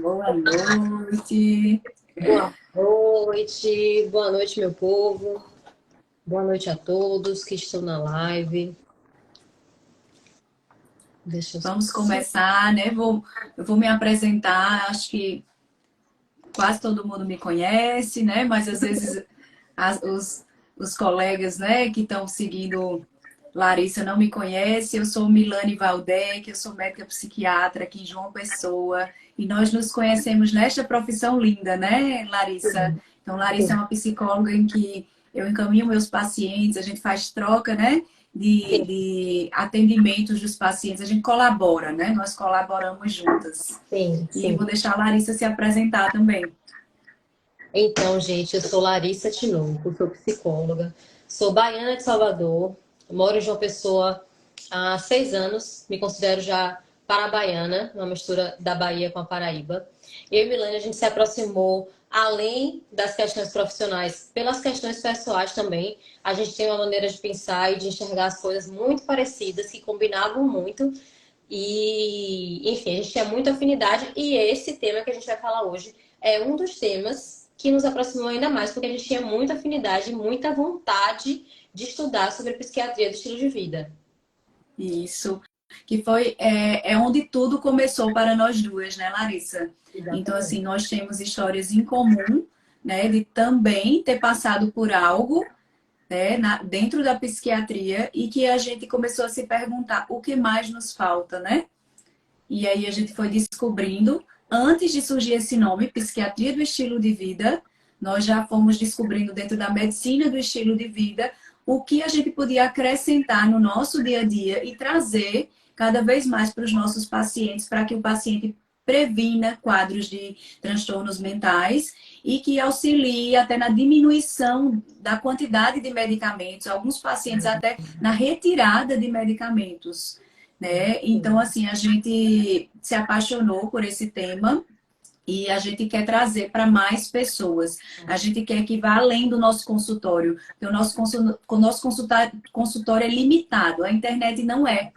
Boa noite. Boa noite, meu povo. Boa noite a todos que estão na live. Deixa eu Vamos só. começar, né? Eu vou me apresentar. Acho que quase todo mundo me conhece, né? Mas às vezes as- os, os colegas, né, que estão seguindo Larissa não me conhecem. Eu sou Milane Valdec, eu sou médica psiquiatra aqui em João Pessoa. E nós nos conhecemos nesta profissão linda, né, Larissa? Então, Larissa é uma psicóloga em que eu encaminho meus pacientes, a gente faz troca, né? Sim, De atendimentos dos pacientes, a gente colabora, né? Nós colaboramos juntas. sim, E sim. vou deixar a Larissa se apresentar também. Então, gente, eu sou Larissa Tinoco, sou psicóloga, sou baiana de Salvador, moro em João Pessoa há 6 anos, me considero já parabaiana, uma mistura da Bahia com a Paraíba. Eu e Milene, a gente se aproximou, além das questões profissionais, pelas questões pessoais também. A gente tem uma maneira de pensar e de enxergar as coisas muito parecidas, que combinavam muito. E, enfim, a gente tinha muita afinidade e esse tema que a gente vai falar hoje é um dos temas que nos aproximou ainda mais, porque a gente tinha muita afinidade, muita vontade de estudar sobre psiquiatria do estilo de vida. Isso. Que foi é onde tudo começou para nós duas, né, Larissa? Então, assim, Exatamente. nós temos histórias em comum, né, de também ter passado por algo, né, dentro da psiquiatria e que a gente começou a se perguntar o que mais nos falta, né? E aí a gente foi descobrindo, antes de surgir esse nome, psiquiatria do estilo de vida, nós já fomos descobrindo dentro da medicina do estilo de vida o que a gente podia acrescentar no nosso dia a dia e trazer cada vez mais para os nossos pacientes, para que o paciente previna quadros de transtornos mentais e que auxilie até na diminuição da quantidade de medicamentos, alguns pacientes até na retirada de medicamentos, né? Então, assim, a gente se apaixonou por esse tema e a gente quer trazer para mais pessoas. A gente quer que vá além do nosso consultório, porque o nosso consultório é limitado, a internet não é.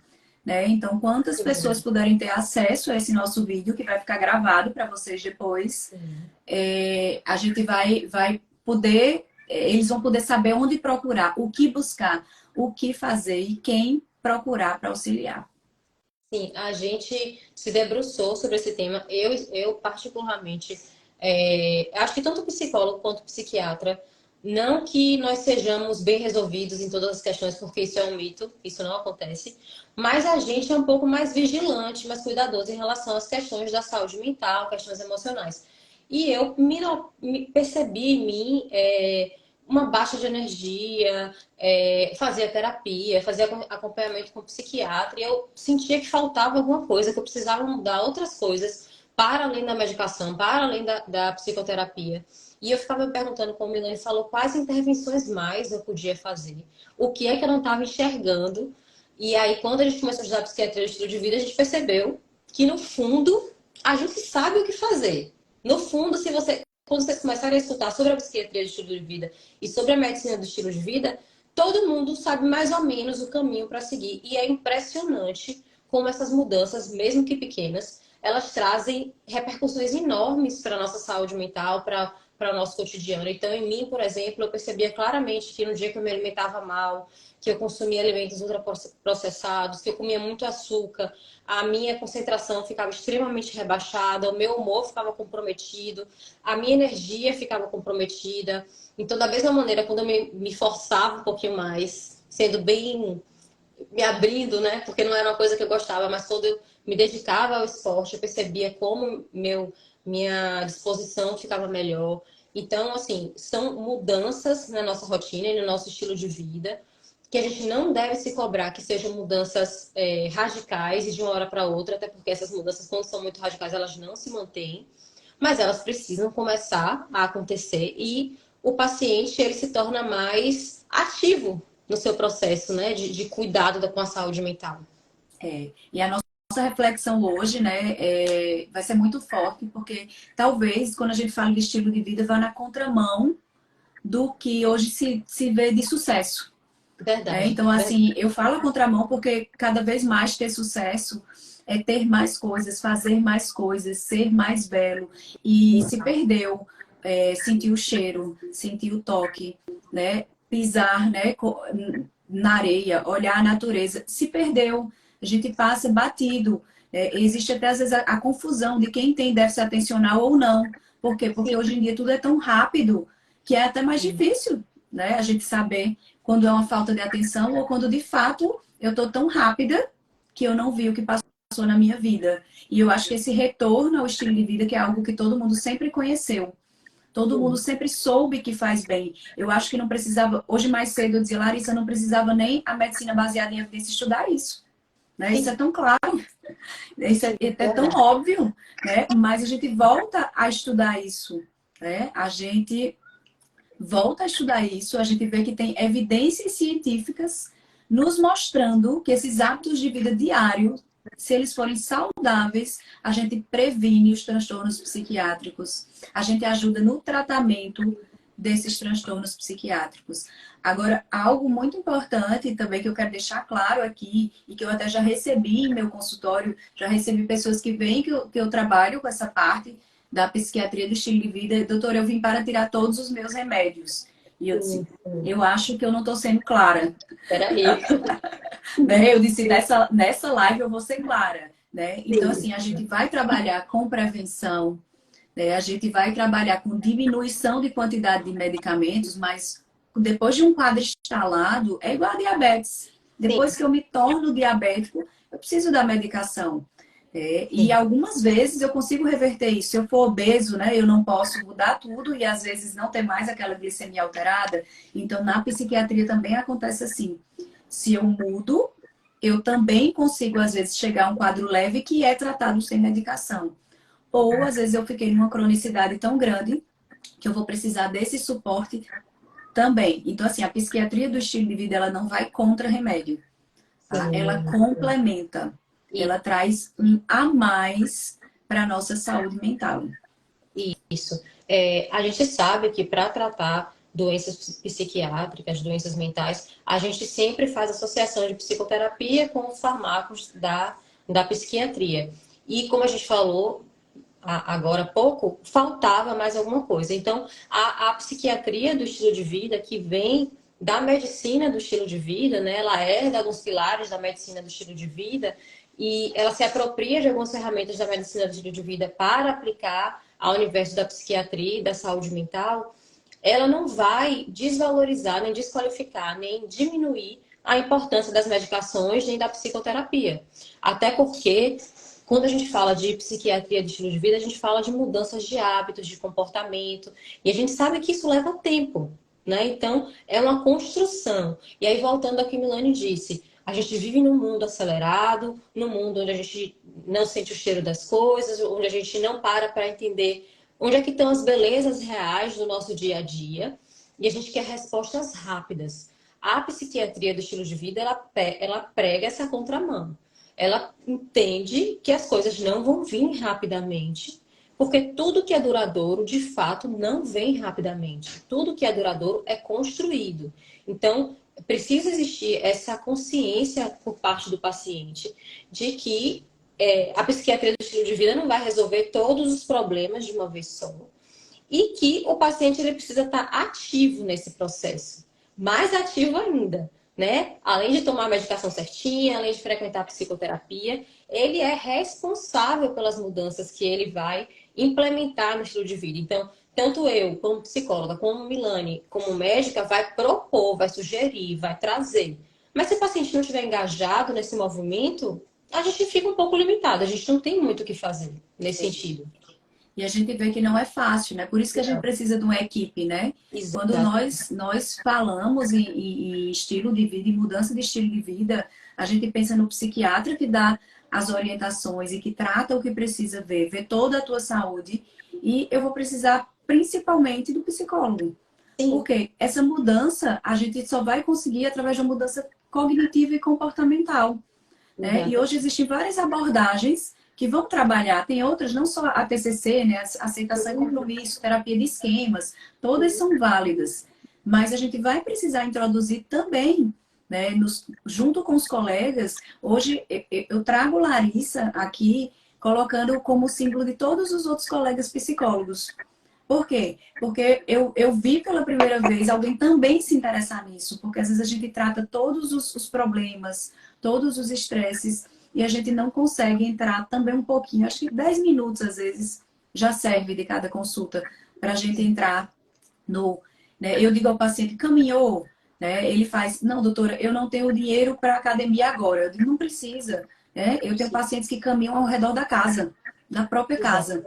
Né? Então, quantas pessoas puderem ter acesso a esse nosso vídeo, que vai ficar gravado para vocês depois, a gente vai poder, eles vão poder saber onde procurar, o que buscar, o que fazer e quem procurar para auxiliar. Sim, a gente se debruçou sobre esse tema. Eu particularmente, acho que tanto psicólogo quanto psiquiatra, não que nós sejamos bem resolvidos em todas as questões, porque isso é um mito, isso não acontece, mas a gente é um pouco mais vigilante, mais cuidadoso em relação às questões da saúde mental, questões emocionais. E eu me percebi em mim uma baixa de energia, fazia terapia, fazia acompanhamento com psiquiatra, e eu sentia que faltava alguma coisa, que eu precisava mudar outras coisas para além da medicação, para além da psicoterapia. E eu ficava me perguntando, como a Milene falou, quais intervenções mais eu podia fazer, o que é que eu não estava enxergando. E aí, quando a gente começou a estudar psiquiatria e estilo de vida, a gente percebeu que, no fundo, a gente sabe o que fazer. No fundo, quando vocês começarem a escutar sobre a psiquiatria do estilo de vida e sobre a medicina do estilo de vida, todo mundo sabe mais ou menos o caminho para seguir. E é impressionante como essas mudanças, mesmo que pequenas, elas trazem repercussões enormes para a nossa saúde mental, para o nosso cotidiano. Então, em mim, por exemplo, eu percebia claramente que no dia que eu me alimentava mal, que eu consumia alimentos ultraprocessados, que eu comia muito açúcar, a minha concentração ficava extremamente rebaixada, o meu humor ficava comprometido, a minha energia ficava comprometida. Então, da mesma maneira, quando eu me forçava um pouquinho mais, sendo bem, me abrindo, né? Porque não era uma coisa que eu gostava, mas quando eu me dedicava ao esporte, eu percebia como minha disposição ficava melhor. Então, assim, são mudanças na nossa rotina e no nosso estilo de vida que a gente não deve se cobrar que sejam mudanças radicais e de uma hora para outra, até porque essas mudanças, quando são muito radicais, elas não se mantêm, mas elas precisam começar a acontecer e o paciente ele se torna mais ativo no seu processo, né, de cuidado com a saúde mental. E a nossa reflexão hoje, né, vai ser muito forte, porque talvez quando a gente fala de estilo de vida, vá na contramão do que hoje se vê de sucesso. Né? Verdade. Então, assim, eu falo a contramão porque cada vez mais ter sucesso é ter mais coisas, fazer mais coisas, ser mais belo. E se perdeu, sentir o cheiro, sentir o toque, né? Pisar, né? Na areia, olhar a natureza. Se perdeu, a gente passa batido. Existe até às vezes a confusão de quem tem déficit atencional ou não. Por quê? Porque Sim, hoje em dia tudo é tão rápido que é até mais sim. difícil, né? A gente saber quando é uma falta de atenção ou quando de fato eu estou tão rápida que eu não vi o que passou na minha vida. E eu acho que esse retorno ao estilo de vida, que é algo que todo mundo sempre conheceu, todo mundo Sim. sempre soube que faz bem. Eu acho que não precisava, hoje mais cedo eu dizia, Larissa, não precisava nem a medicina baseada em evidência estudar isso. Né? Isso é Sim, tão claro, isso sim, é tão verdade. óbvio, né? Mas a gente volta a estudar isso. Né? A gente volta a estudar isso, a gente vê que tem evidências científicas nos mostrando que esses hábitos de vida diários, se eles forem saudáveis, a gente previne os transtornos psiquiátricos, a gente ajuda no tratamento desses transtornos psiquiátricos. Agora, algo muito importante também que eu quero deixar claro aqui, e que eu até já recebi em meu consultório, já recebi pessoas que veem que eu trabalho com essa parte da psiquiatria do estilo de vida, doutor, eu vim para tirar todos os meus remédios. E eu disse, Sim, sim. eu acho que eu não estou sendo clara. Peraí. Né? Eu disse, nessa live eu vou ser clara. Né? Então, Sim, assim, a gente vai trabalhar com prevenção, né? A gente vai trabalhar com diminuição de quantidade de medicamentos, mas depois de um quadro instalado, é igual a diabetes. Depois sim, que eu me torno diabético, eu preciso da medicação. E sim. algumas vezes eu consigo reverter isso. Se eu for obeso, né, eu não posso mudar tudo e às vezes não ter mais aquela glicemia alterada. Então, na psiquiatria também acontece assim. Se eu mudo, eu também consigo, às vezes, chegar a um quadro leve que é tratado sem medicação. Ou, às vezes, eu fiquei numa cronicidade tão grande que eu vou precisar desse suporte também. Então, assim, a psiquiatria do estilo de vida, ela não vai contra remédio, tá? Ela Sim. complementa. Ela traz um a mais para a nossa saúde mental. Isso. A gente sabe que para tratar doenças psiquiátricas, doenças mentais, a gente sempre faz associação de psicoterapia com os fármacos da psiquiatria. E como a gente falou agora há pouco, faltava mais alguma coisa. Então, a psiquiatria do estilo de vida, que vem da medicina do estilo de vida, né? Ela herda alguns pilares da medicina do estilo de vida e ela se apropria de algumas ferramentas da medicina do estilo de vida para aplicar ao universo da psiquiatria e da saúde mental. Ela não vai desvalorizar, nem desqualificar, nem diminuir a importância das medicações nem da psicoterapia. Até porque quando a gente fala de psiquiatria de estilo de vida, a gente fala de mudanças de hábitos, de comportamento, e a gente sabe que isso leva tempo, né? Então, é uma construção. E aí, voltando ao que Milane disse, a gente vive num mundo acelerado, num mundo onde a gente não sente o cheiro das coisas, onde a gente não para entender onde é que estão as belezas reais do nosso dia a dia, e a gente quer respostas rápidas. A psiquiatria do estilo de vida, ela prega essa contramão. Ela entende que as coisas não vão vir rapidamente, porque tudo que é duradouro, de fato, não vem rapidamente. Tudo que é duradouro é construído. Então, precisa existir essa consciência por parte do paciente de que a psiquiatria do estilo de vida não vai resolver todos os problemas de uma vez só e que o paciente ele precisa estar ativo nesse processo, mais ativo ainda, né? Além de tomar a medicação certinha, além de frequentar a psicoterapia, ele é responsável pelas mudanças que ele vai implementar no estilo de vida. Então, tanto eu, como psicóloga, como Milane, como médica, vai propor, vai sugerir, vai trazer. Mas se o paciente não estiver engajado nesse movimento, a gente fica um pouco limitado, a gente não tem muito o que fazer nesse sentido. E a gente vê que não é fácil, né? Por isso que a gente precisa de uma equipe, né? Quando Exato. nós falamos em estilo de vida, em mudança de estilo de vida, a gente pensa no psiquiatra que dá as orientações e que trata o que precisa ver, vê toda a tua saúde. E eu vou precisar principalmente do psicólogo. Sim, Porque essa mudança a gente só vai conseguir através de uma mudança cognitiva e comportamental, né? E exato. hoje existem várias abordagens que vão trabalhar, tem outras, não só a TCC, né? Aceitação e compromisso, terapia de esquemas, todas são válidas. Mas a gente vai precisar introduzir também né, junto com os colegas, hoje eu trago Larissa aqui, colocando como símbolo de todos os outros colegas psicólogos. Por quê? Porque eu vi pela primeira vez alguém também se interessar nisso, porque às vezes a gente trata todos os problemas, todos os estresses, e a gente não consegue entrar também um pouquinho, acho que 10 minutos às vezes já serve de cada consulta para a gente entrar no, né? Eu digo ao paciente, caminhou, né? Ele faz, não, doutora, eu não tenho dinheiro para academia agora. Eu digo, não precisa, né? Eu tenho pacientes que caminham ao redor da casa, da própria casa,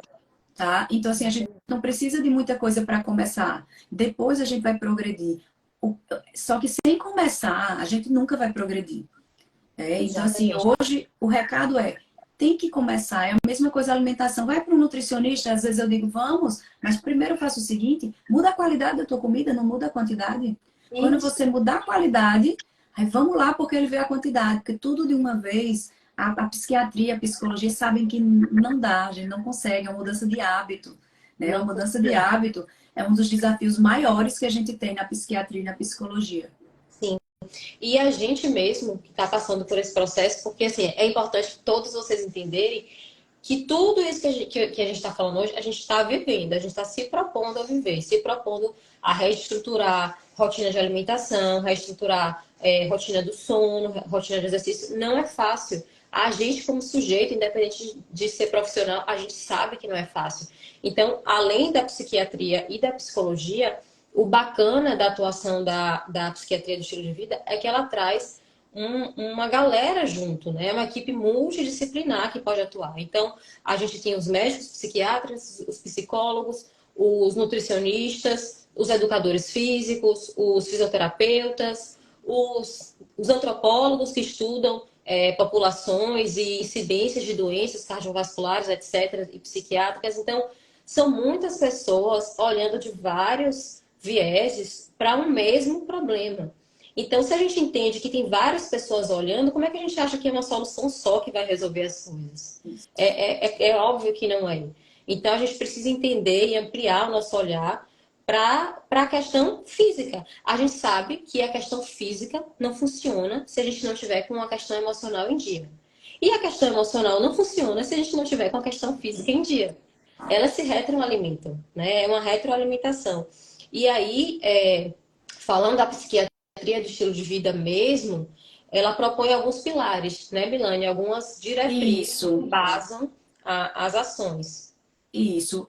tá? Então, assim, a gente não precisa de muita coisa para começar. Depois a gente vai progredir. Só que sem começar, a gente nunca vai progredir. Então, assim, Exatamente. hoje o recado é, tem que começar. É a mesma coisa a alimentação. Vai para um nutricionista, às vezes eu digo, vamos, mas primeiro eu faço o seguinte, muda a qualidade da tua comida, não muda a quantidade. Quando Isso. você mudar a qualidade, aí vamos lá porque ele vê a quantidade. Porque tudo de uma vez, a psiquiatria, a psicologia sabem que não dá, a gente não consegue, é uma mudança de hábito. Né? A Não mudança de consegue. hábito é um dos desafios maiores que a gente tem na psiquiatria e na psicologia. Sim. E a gente mesmo que está passando por esse processo, porque assim, é importante todos vocês entenderem que tudo isso que a gente está falando hoje, a gente está vivendo, a gente está se propondo a viver, se propondo a reestruturar rotina de alimentação, reestruturar rotina do sono, rotina de exercício. Não é fácil. A gente, como sujeito, independente de ser profissional, a gente sabe que não é fácil. Então, além da psiquiatria e da psicologia, o bacana da atuação da psiquiatria do estilo de vida é que ela traz uma galera junto, né? É uma equipe multidisciplinar que pode atuar. Então, a gente tem os médicos, psiquiatras, os psicólogos, os nutricionistas, os educadores físicos, os fisioterapeutas, os antropólogos que estudam populações e incidências de doenças cardiovasculares, etc., e psiquiátricas. Então, são muitas pessoas olhando de vários vieses para um mesmo problema. Então, se a gente entende que tem várias pessoas olhando, como é que a gente acha que é uma solução só que vai resolver as coisas? É óbvio que não é. Então, a gente precisa entender e ampliar o nosso olhar para a questão física. A gente sabe que a questão física não funciona se a gente não tiver com a questão emocional em dia. E a questão emocional não funciona se a gente não tiver com a questão física em dia. Elas se retroalimentam, né? É uma retroalimentação. E aí, falando da psiquiatria do estilo de vida mesmo, ela propõe alguns pilares, né, Milane? Algumas diretrizes que Isso. embasam as ações. Isso.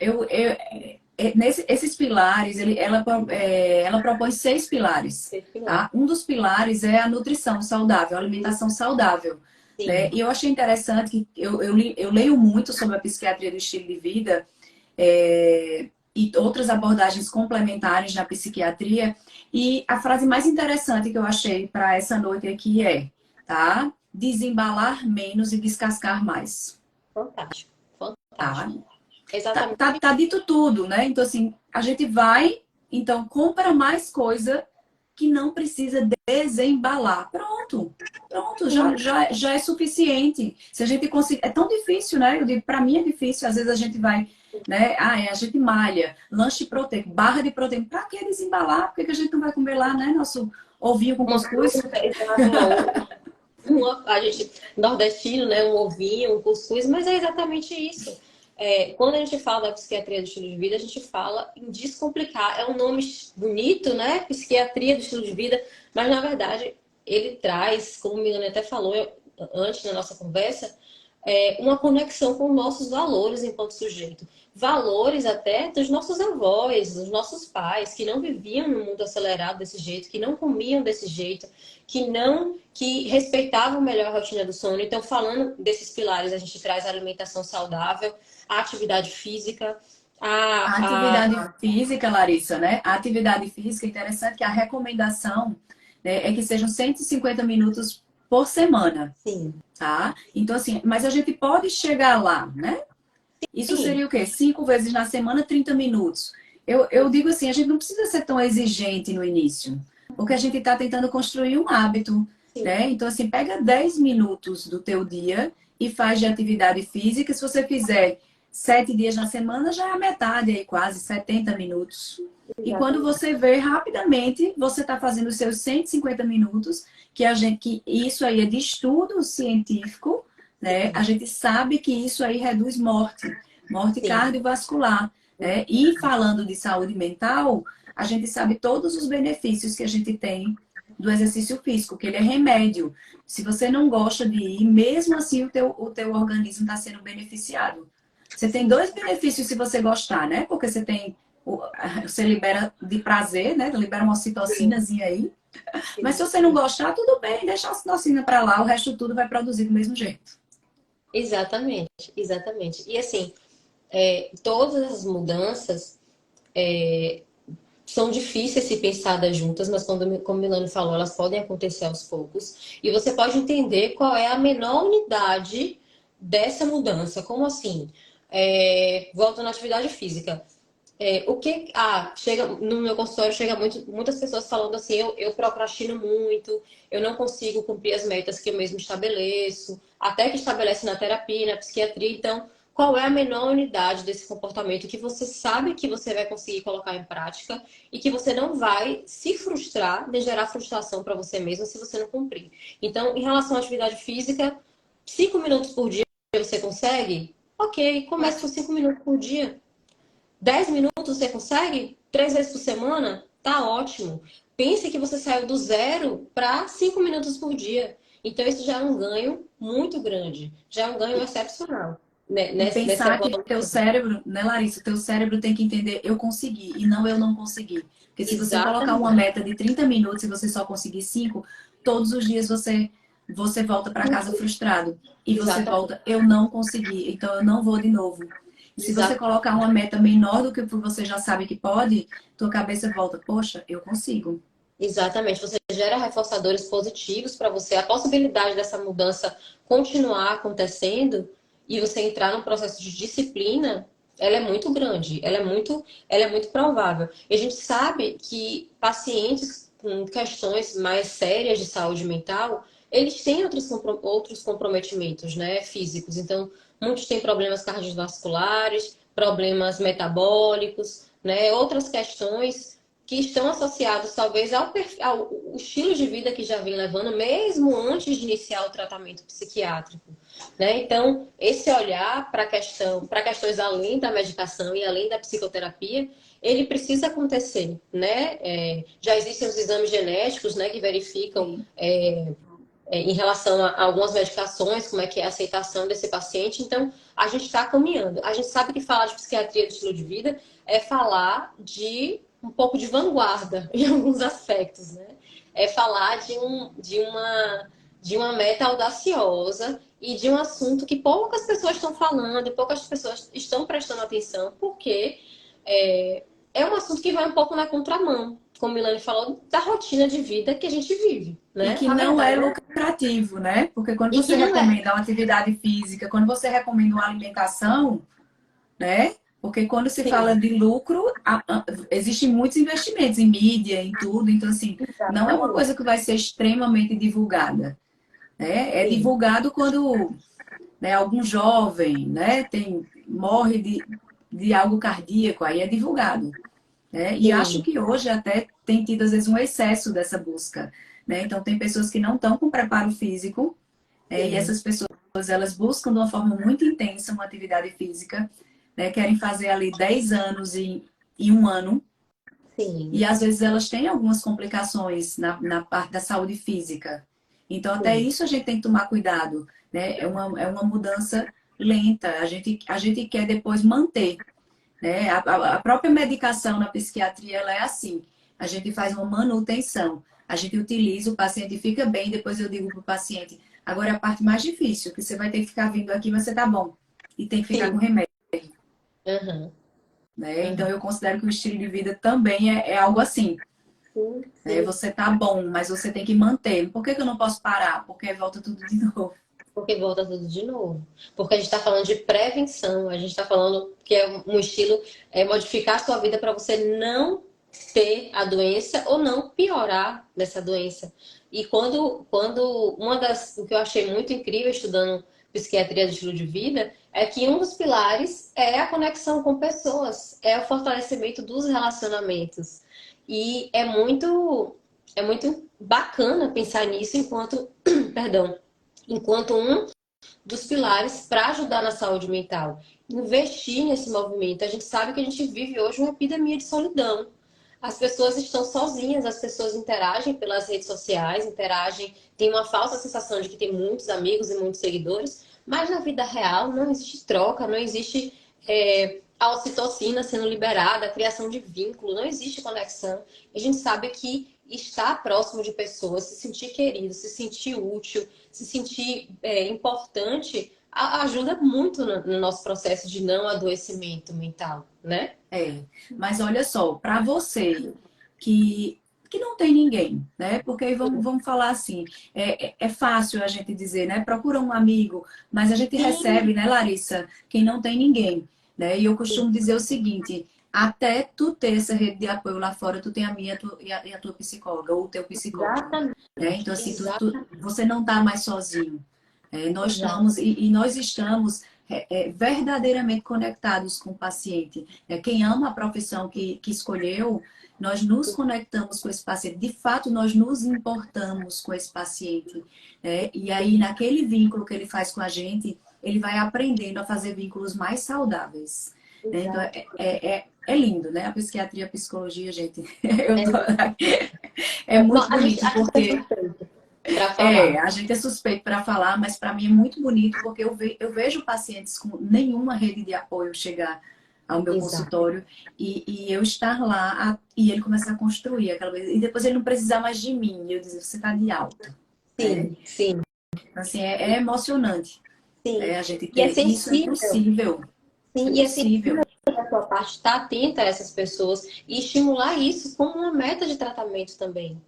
Esses pilares, ela propõe 6 pilares. Esse pilar. Tá? Um dos pilares é a nutrição saudável, a alimentação saudável. Né? Sim, E eu achei interessante que eu leio muito sobre a psiquiatria do estilo de vida e outras abordagens complementares na psiquiatria. E a frase mais interessante que eu achei para essa noite aqui é, tá? Desembalar menos e descascar mais. fantástico, Tá? fantástico. Exatamente. Tá dito tudo, né? Então, assim, a gente vai, então, compra mais coisa que não precisa desembalar. Pronto, já é suficiente. Se a gente conseguir. É tão difícil, né? Eu digo, para mim é difícil. Às vezes a gente vai, né? A gente malha, lanche proteico, barra de proteína. Para que desembalar? Por que que a gente não vai comer lá, né? Nosso ovinho com Uma cuscuz? fruta, exato, a gente, nordestino, né? Um ovinho, um cuscuz, mas é exatamente isso. Quando a gente fala da psiquiatria do estilo de vida, a gente fala em descomplicar. É um nome bonito, né? Psiquiatria do estilo de vida, mas na verdade ele traz, como o Milane até falou antes na nossa conversa, uma conexão com nossos valores enquanto sujeito. Valores até dos nossos avós, dos nossos pais, que não viviam no mundo acelerado desse jeito, que não comiam desse jeito, que respeitavam melhor a rotina do sono. Então, falando desses pilares, a gente traz a alimentação saudável, a atividade física, A a... atividade física, Larissa, né? A atividade física, é interessante que a recomendação, né, é que sejam 150 minutos por semana, Sim, tá? Então, assim, mas a gente pode chegar lá, né? Isso sim, seria o quê? 5 vezes na semana, 30 minutos. Eu digo assim, a gente não precisa ser tão exigente no início, porque a gente está tentando construir um hábito, sim. né? Então, assim, pega 10 minutos do teu dia e faz de atividade física. Se você fizer 7 dias na semana já é a metade aí, quase 70 minutos. E quando Exatamente. você vê rapidamente, você está fazendo os seus 150 minutos, que isso aí é de estudo científico, né? A gente sabe que isso aí reduz morte Sim, cardiovascular, né? E falando de saúde mental, a gente sabe todos os benefícios que a gente tem do exercício físico, que ele é remédio. Se você não gosta de ir, mesmo assim o teu organismo está sendo beneficiado. Você tem sim, dois benefícios se você gostar, né? Porque você libera de prazer, né? Libera uma sim, ocitocinazinha aí. Mas se sim. você não gostar, tudo bem, deixa a ocitocina para lá, o resto tudo vai produzir do mesmo jeito. Exatamente, exatamente. E assim, todas as mudanças são difíceis se pensadas juntas, mas como a Milane falou, elas podem acontecer aos poucos. E você pode entender qual é a menor unidade dessa mudança. Como assim? Volto na atividade física. Chega no meu consultório chega muitas pessoas falando assim, eu procrastino muito, eu não consigo cumprir as metas que eu mesmo estabeleço, até que estabelece na terapia, na psiquiatria. Então, qual é a menor unidade desse comportamento que você sabe que você vai conseguir colocar em prática e que você não vai se frustrar, de gerar frustração para você mesmo se você não cumprir. Então, em relação à atividade física, 5 minutos por dia você consegue? Ok, comece com 5 minutos por dia. 10 minutos você consegue? 3 vezes por semana? Tá ótimo. Pense que você saiu do zero para 5 minutos por dia. Então, isso já é um ganho muito grande. Já é um ganho excepcional, né? E Nessa pensar que teu evolução. cérebro, né, Larissa? Teu cérebro tem que entender eu consegui e não eu não consegui. Porque se você colocar uma Exatamente. meta de 30 minutos e você só conseguir 5, todos os dias você volta para casa frustrado. E você Exatamente. volta, eu não consegui, então eu não vou de novo. E se você Exatamente. colocar uma meta menor do que você já sabe que pode, tua cabeça volta, poxa, eu consigo. Exatamente. Você gera reforçadores positivos para você. A possibilidade dessa mudança continuar acontecendo e você entrar num processo de disciplina, ela é muito grande, ela é muito provável. E a gente sabe que pacientes com questões mais sérias de saúde mental, eles têm outros comprometimentos, né, físicos. Então, muitos têm problemas cardiovasculares, problemas metabólicos, né, outras questões que estão associados talvez ao estilo de vida que já vem levando, mesmo antes de iniciar o tratamento psiquiátrico, né? Então, esse olhar para questões além da medicação e além da psicoterapia, ele precisa acontecer, né? Já existem os exames genéticos, né, que verificam Sim. em relação a algumas medicações, como é que é a aceitação desse paciente. Então, a gente está caminhando. A gente sabe que falar de psiquiatria do estilo de vida é falar de um pouco de vanguarda em alguns aspectos, né? É falar de uma meta audaciosa e de um assunto que poucas pessoas estão falando, poucas pessoas estão prestando atenção, porque é, é um assunto que vai um pouco na contramão, como Milane falou, da rotina de vida que a gente vive, E né? que A não é verdade é lucrativo, né? Porque quando e você que não é. recomenda uma atividade física, quando você recomenda uma alimentação, né? Porque quando se fala Sim, de lucro, existem muitos investimentos em mídia, em tudo. Então, assim, não é uma exatamente. coisa que vai ser extremamente divulgada, né? É Sim, divulgado quando, né, algum jovem, né, morre de algo cardíaco, aí é divulgado, né? E acho sim, que hoje até tem tido, às vezes, um excesso dessa busca, né? Então, tem pessoas que não estão com preparo físico, e sim, essas pessoas, elas buscam de uma forma muito intensa uma atividade física, né? Querem fazer ali 10 anos em um ano, e sim, às vezes elas têm algumas complicações na parte da saúde física. Então, até sim, isso a gente tem que tomar cuidado, né? É uma mudança lenta, a gente quer depois manter, né? A própria medicação na psiquiatria, ela é assim, a gente faz uma manutenção, a gente utiliza, o paciente fica bem, depois eu digo para o paciente, agora é a parte mais difícil, que você vai ter que ficar vindo aqui, mas você tá bom, e tem que ficar com sim. remédio. Aham, Né? Então, aham. eu considero que o estilo de vida também é algo assim. Sim, Né? sim. Você tá bom, mas você tem que manter. Por que eu não posso parar? Porque volta tudo de novo. Porque volta tudo de novo. Porque a gente está falando de prevenção, a gente está falando que é um estilo, modificar a sua vida para você não ter a doença ou não piorar dessa doença. E o que eu achei muito incrível estudando psiquiatria do estilo de vida, é que um dos pilares é a conexão com pessoas, é o fortalecimento dos relacionamentos. E é muito bacana pensar nisso enquanto, perdão, enquanto um dos pilares para ajudar na saúde mental. Investir nesse movimento. A gente sabe que a gente vive hoje uma epidemia de solidão. As pessoas estão sozinhas, as pessoas interagem pelas redes sociais, interagem, tem uma falsa sensação de que tem muitos amigos e muitos seguidores, mas na vida real não existe troca, não existe a ocitocina sendo liberada, a criação de vínculo, não existe conexão. E a gente sabe que estar próximo de pessoas, se sentir querido, se sentir útil, se sentir importante, ajuda muito no nosso processo de não adoecimento mental, né? Mas olha só, para você que, que não tem ninguém, né? Porque aí vamos falar assim, é fácil a gente dizer, né? Procura um amigo, mas a gente Sim, recebe, né, Larissa, quem não tem ninguém, né? E eu costumo dizer o seguinte, até tu ter essa rede de apoio lá fora, tu tem a minha e a tua psicóloga, ou o teu psicólogo, exatamente, né? Então, assim, exatamente, você não tá mais sozinho. Nós exato. estamos, e nós estamos verdadeiramente conectados com o paciente. Quem ama a profissão que escolheu, nós nos conectamos com esse paciente. De fato, nós nos importamos com esse paciente. E aí, naquele vínculo que ele faz com a gente, ele vai aprendendo a fazer vínculos mais saudáveis. Então, Exato. é lindo, né? A psiquiatria, a psicologia, gente. Eu É, tô... é bom, muito bonito, a gente é porque suspeito para falar. a gente é suspeito para falar, mas para mim é muito bonito porque eu vejo pacientes com nenhuma rede de apoio chegar ao meu Exato. consultório e eu estar lá e ele começar a construir aquela coisa. E depois ele não precisar mais de mim. E eu dizer, você está de alta. Né? Sim, sim, Então, assim, é emocionante, sim. a gente E é ter. E isso é sensível, impossível. Isso é sim, e é impossível. sensível da sua parte estar atenta a essas pessoas e estimular isso como uma meta de tratamento também.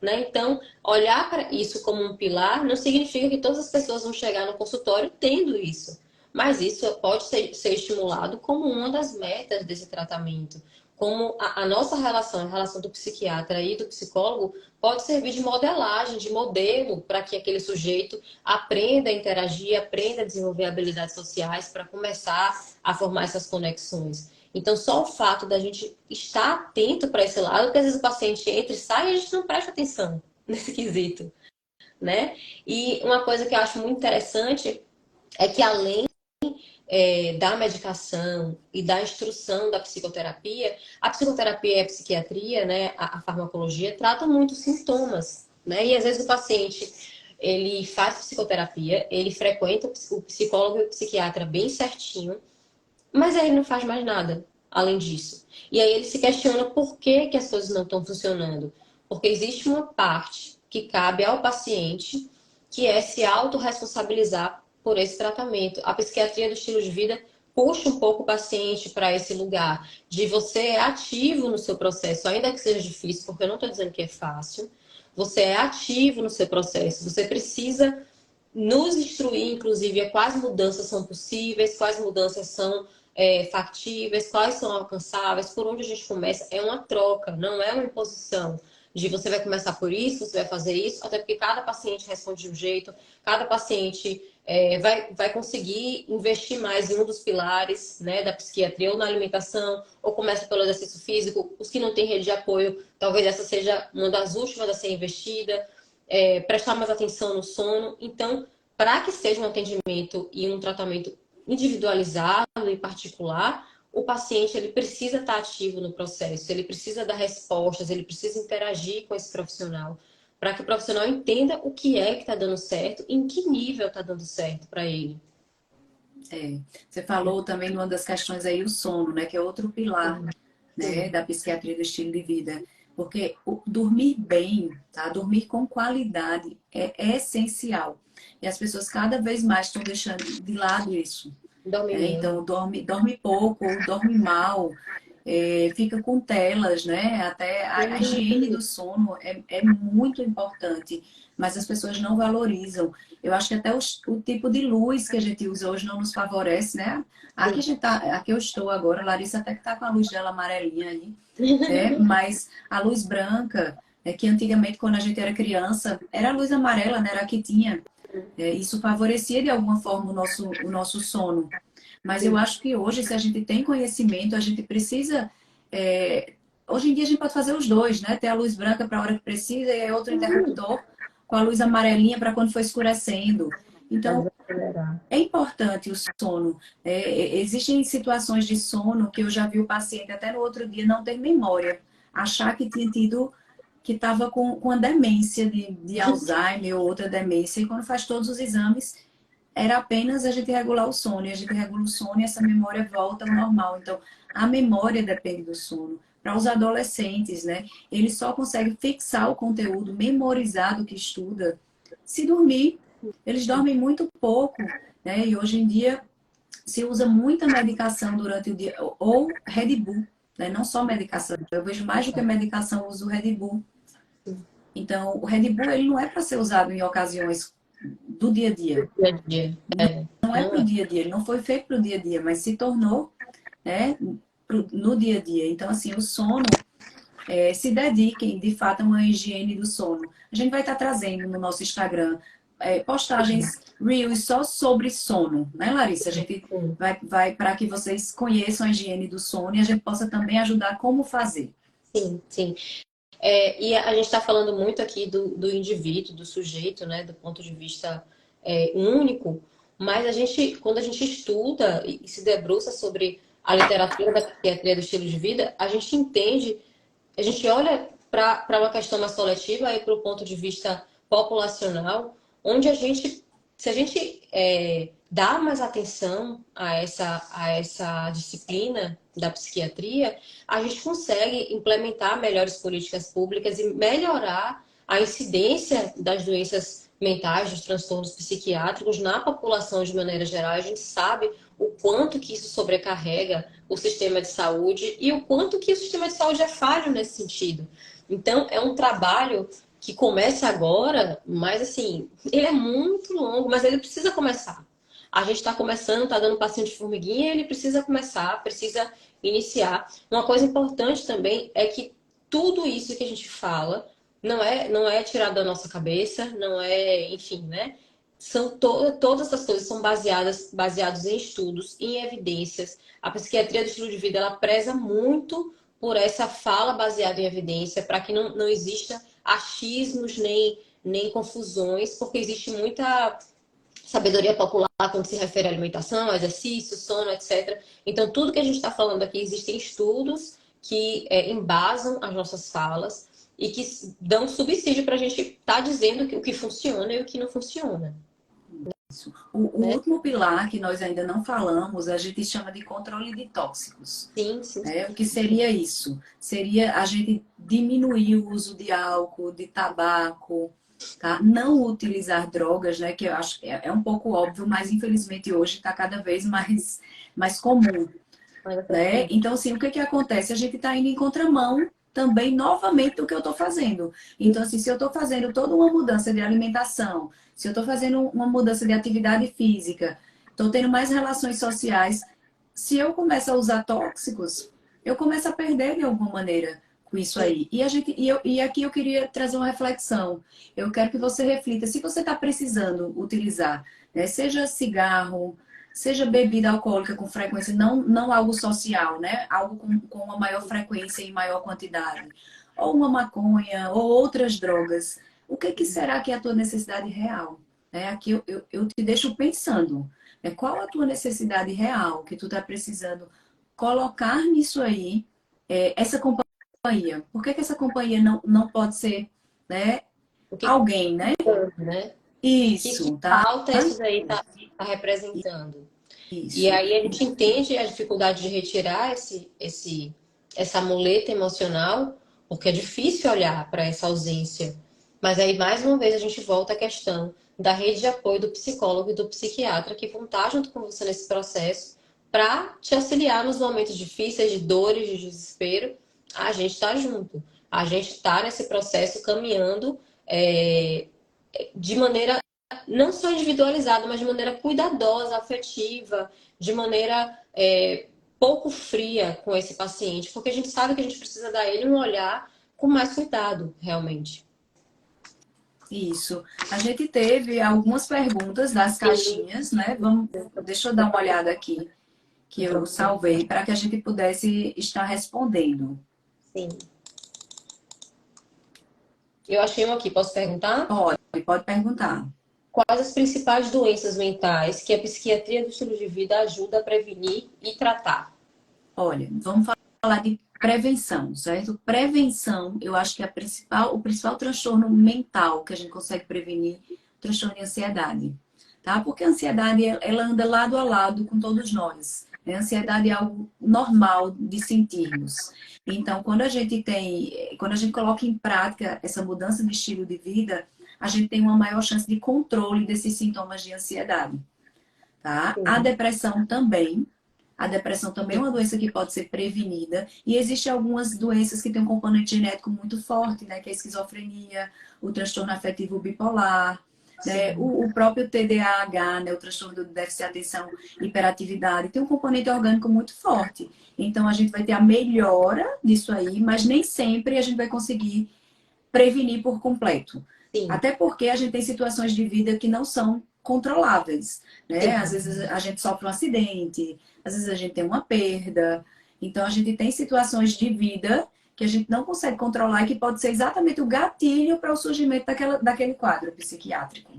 Né? Então, olhar para isso como um pilar não significa que todas as pessoas vão chegar no consultório tendo isso. Mas isso pode ser estimulado como uma das metas desse tratamento. Como a nossa relação, a relação do psiquiatra e do psicólogo, pode servir de modelagem, de modelo para que aquele sujeito aprenda a interagir, aprenda a desenvolver habilidades sociais para começar a formar essas conexões. Então, só o fato da gente estar atento para esse lado, porque às vezes o paciente entra e sai e a gente não presta atenção nesse quesito, né? E uma coisa que eu acho muito interessante é que além da medicação e da instrução da psicoterapia, a psicoterapia e a psiquiatria, né, a farmacologia, tratam muito sintomas, né? E às vezes o paciente, ele faz psicoterapia, ele frequenta o psicólogo e o psiquiatra bem certinho, mas aí ele não faz mais nada além disso. E aí ele se questiona por que, que as coisas não estão funcionando. Porque existe uma parte que cabe ao paciente, que é se autorresponsabilizar por esse tratamento. A psiquiatria do estilo de vida puxa um pouco o paciente para esse lugar de você é ativo no seu processo, ainda que seja difícil, porque eu não estou dizendo que é fácil. Você é ativo no seu processo. Você precisa nos instruir, inclusive, a quais mudanças são possíveis, quais mudanças são factíveis, quais são alcançáveis, por onde a gente começa. É uma troca, não é uma imposição. De você vai começar por isso, você vai fazer isso, até porque cada paciente responde de um jeito, cada paciente vai conseguir investir mais em um dos pilares, né, da psiquiatria, ou na alimentação, ou começa pelo exercício físico. Os que não têm rede de apoio, talvez essa seja uma das últimas a ser investida. Prestar mais atenção no sono. Então, para que seja um atendimento e um tratamento individualizado e particular, o paciente ele precisa estar ativo no processo, ele precisa dar respostas, ele precisa interagir com esse profissional, para que o profissional entenda o que é que está dando certo, em que nível está dando certo para ele. Você falou também numa das questões aí o sono, né? Que é outro pilar, né, Sim, da psiquiatria do estilo de vida. Porque dormir bem, tá? Dormir com qualidade é essencial. E as pessoas cada vez mais estão deixando de lado isso. dorme menos. Então, dorme pouco, ou dorme mal, fica com telas, né? Até a higiene do sono é muito importante, mas as pessoas não valorizam. Eu acho que até o tipo de luz que a gente usa hoje não nos favorece, né? Sim. Aqui eu estou agora, a Larissa até que tá com a luz dela amarelinha aí, mas a luz branca, que antigamente quando a gente era criança, era a luz amarela, né? Era a que tinha. Isso favorecia de alguma forma o nosso sono. Mas eu acho que hoje, se a gente tem conhecimento, a gente precisa. Hoje em dia a gente pode fazer os dois, né? Ter a luz branca para a hora que precisa e aí outro interruptor com a luz amarelinha para quando for escurecendo. Então, é importante o sono. Existem situações de sono que eu já vi o paciente até no outro dia não ter memória, achar que tinha tido, que estava com a demência de Alzheimer ou outra demência, e quando faz todos os exames, era apenas a gente regular o sono, e a gente regula o sono e essa memória volta ao normal. Então, a memória depende do sono. Para os adolescentes, né? Eles só conseguem fixar o conteúdo, memorizar do que estuda, se dormir. Eles dormem muito pouco, né? E hoje em dia se usa muita medicação durante o dia, ou Red Bull, né? Não só medicação. Eu vejo mais do que medicação, eu uso o Red Bull. Então, o Red Bull ele não é para ser usado em ocasiões do dia a dia. Dia a dia. Não é Não para o é. dia a dia, ele não foi feito para o dia a dia, mas se tornou, né, no dia a dia. Então, assim, o sono, se dediquem de fato a uma higiene do sono. A gente vai estar trazendo no nosso Instagram postagens reels só sobre sono, né, Larissa? A gente Sim, vai para que vocês conheçam a higiene do sono e a gente possa também ajudar como fazer. sim, sim. E a gente está falando muito aqui do indivíduo, do sujeito, né, do ponto de vista único, mas quando a gente estuda e se debruça sobre a literatura da psiquiatria do estilo de vida, a gente entende, a gente olha para uma questão mais coletiva e para o ponto de vista populacional, onde se a gente dá mais atenção a essa disciplina da psiquiatria, a gente consegue implementar melhores políticas públicas e melhorar a incidência das doenças mentais, dos transtornos psiquiátricos na população de maneira geral. A gente sabe o quanto que isso sobrecarrega o sistema de saúde e o quanto que o sistema de saúde é falho nesse sentido. Então, é um trabalho que começa agora, mas assim, ele é muito longo, mas ele precisa começar. A gente está começando, está dando um passinho de formiguinha, ele precisa começar, precisa iniciar. Uma coisa importante também é que tudo isso que a gente fala não é tirado da nossa cabeça, não é, enfim, né? Todas as coisas são baseadas em estudos, em evidências. A psiquiatria do estilo de vida, ela preza muito por essa fala baseada em evidência, para que não exista achismos nem confusões, porque existe muita sabedoria popular quando se refere à alimentação, exercício, sono, etc. Então, tudo que a gente está falando aqui, existem estudos que embasam as nossas falas e que dão subsídio para a gente estar dizendo o que funciona e o que não funciona. O Né? último pilar que nós ainda não falamos, a gente chama de controle de tóxicos. Sim, sim. O que seria isso? Seria a gente diminuir o uso de álcool, de tabaco, tá? Não utilizar drogas, né? Que eu acho que é um pouco óbvio, mas infelizmente hoje está cada vez mais comum, né? Então, assim, o que acontece? A gente está indo em contramão também, novamente, do que eu estou fazendo. Então, assim, se eu estou fazendo toda uma mudança de alimentação, se eu estou fazendo uma mudança de atividade física, estou tendo mais relações sociais, se eu começo a usar tóxicos, eu começo a perder de alguma maneira com isso aí. E aqui eu queria trazer uma reflexão. Eu quero que você reflita, se você está precisando utilizar, né, seja cigarro, seja bebida alcoólica com frequência, não algo social, né? Algo com uma maior frequência e maior quantidade. Ou uma maconha, ou outras drogas. O que será que é a tua necessidade real? Aqui eu te deixo pensando. Qual a tua necessidade real que tu está precisando colocar nisso aí, essa companhia? Por que essa companhia não pode ser, né, O que alguém, né? né? Que Isso, tá? falta isso daí tá representando. E Isso. aí a gente entende a dificuldade de retirar essa muleta emocional, porque é difícil olhar para essa ausência. Mas aí, mais uma vez, a gente volta à questão da rede de apoio do psicólogo e do psiquiatra que vão estar junto com você nesse processo para te auxiliar nos momentos difíceis, de dores, de desespero. A gente está junto. A gente está nesse processo caminhando de maneira não só individualizada, mas de maneira cuidadosa, afetiva, de maneira pouco fria com esse paciente, porque a gente sabe que a gente precisa dar a ele um olhar com mais cuidado, realmente. Isso. A gente teve algumas perguntas das Sim, caixinhas, né? Deixa eu dar uma olhada aqui, que eu vamos lá. salvei para que a gente pudesse estar respondendo. Sim. Eu achei um aqui, posso perguntar? Pode perguntar. Quais as principais doenças mentais que a psiquiatria do estilo de vida ajuda a prevenir e tratar? Olha, vamos falar de prevenção, certo? Prevenção, eu acho que o principal transtorno mental que a gente consegue prevenir, é o transtorno de ansiedade, tá? Porque a ansiedade, ela anda lado a lado com todos nós. Né? A ansiedade é algo normal de sentirmos. Então, quando a gente coloca em prática essa mudança de estilo de vida, a gente tem uma maior chance de controle desses sintomas de ansiedade, tá? A Sim, depressão também. A depressão também é uma doença que pode ser prevenida. E existem algumas doenças que têm um componente genético muito forte, né? Que é a esquizofrenia, o transtorno afetivo bipolar, né? sim, O próprio TDAH, né? O transtorno do déficit de atenção e hiperatividade, tem um componente orgânico muito forte. Então, a gente vai ter a melhora disso aí, mas nem sempre a gente vai conseguir prevenir por completo. sim, Até porque a gente tem situações de vida que não são controláveis, né? Às sim. vezes a gente sofre um acidente, às vezes a gente tem uma perda. Então a gente tem situações de vida que a gente não consegue controlar e que pode ser exatamente o gatilho para o surgimento daquele quadro psiquiátrico.